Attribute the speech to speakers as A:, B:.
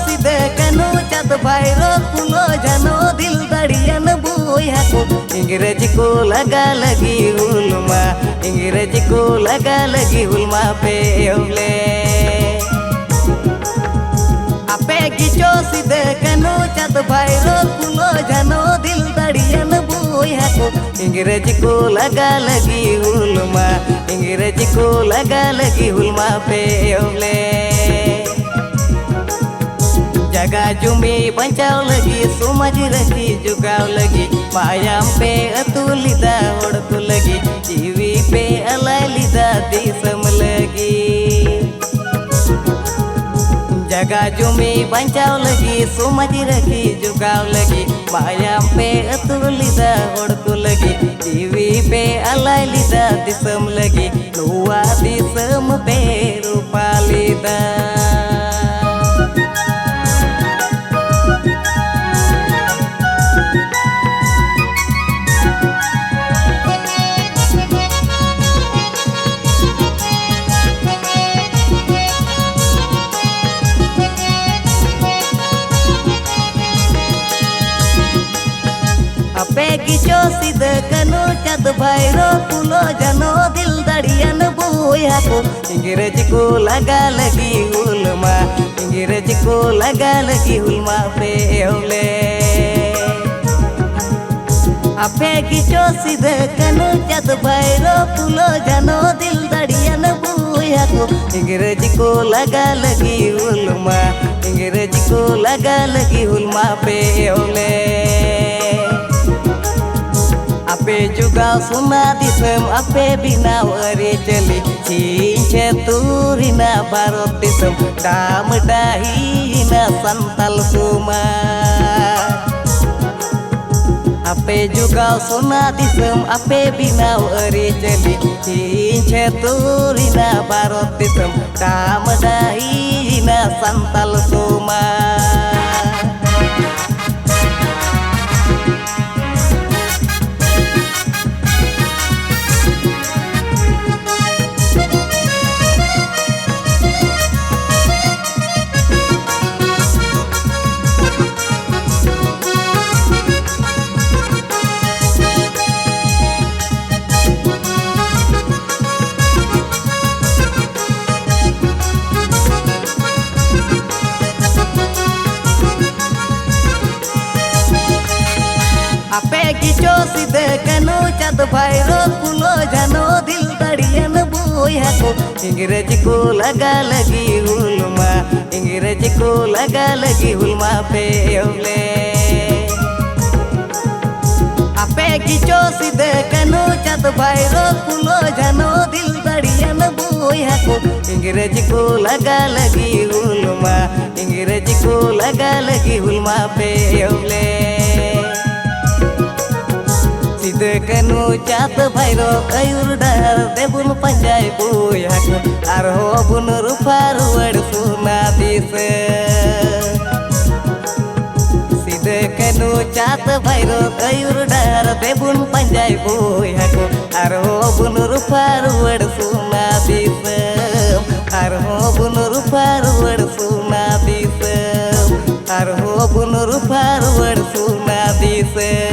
A: सीधे कनु चाँद भैरो फूलो जानो दिल दड़ियन बुया को इंग्रेजी को लगा लगी हुलमा इंग्रेजी को लगा लगी हुलमा पे ओले आपे गिचो सीधे कनु चाँद भैरो फूलो जानो दिल दड़ियन बुया को इंग्रेजी को लगा लगी हुलमा इंग्रेजी को लगा लगी हुलमा पे ओले जगह जुमी बचाव लगी समाज रखी जुगाव लगी मायाम पे अतुलिदा होड़को लगी जीवी पे अलाय लिदा दिसम लगी जगह जुमी बचाव लगी समाज रखी जुगाव लगी मायाम पे अतुलिदा होड़को लगी जीवी पे अलाय लिदा दिसम लगी नुआ दिसम पे रूपालिदा आपे गिचो सीधे कनु चाँद भैरो फूलो जानो दिल दड़ियन बुया को इंग्रेजी को लगा लगी हुलमा इंग्रेजी को लगा लगी हुलमा पे ओले आपे गिचो सीधे कनु चाँद भैरो फूलो जानो दिल दड़ियन बुया को इंग्रेजी को लगा लगी हुलमा इंग्रेजी को लगा लगी हुलमा पे ओले आपे जुगाव सुना दिसम आपे बिनाव अरे चली चिंचे तुरिना भारत दिसम दाम दाहिना संताल सुमा आपे जुगाव सुना दिसम आपे बिनाव अरे चली चिंचे तुरिना भारत दिसम दाम दाहिना संताल सुमा आपे गिचो सीधे कनु चाँद भैरो फूलो जानो दिल दड़ियन बुया को इंग्रेजी को लगा लगी हुलमा इंग्रेजी को लगा लगी हुलमा पे ओले आपे गिचो सीधे कनु चाँद भैरो फूलो जानो दिल दड़ियन बुया को इंग्रेजी को लगा लगी हुलमा इंग्रेजी को लगा लगी हुलमा पे ओले सीधे कनु चाँद भैरो अयुर डहर देबुन पंजाय बुया को आरो बुन रूपा रुवड़ सुना दिस सीधे कनु चाँद भैरो अयुर डहर देबुन पंजाय बुया को आरो बुन रूपा रुवड़ सुना दिस आरो बुन रूपा रुवड़ सुना दिस आरो बुन रूपा रुवड़ सुना दिस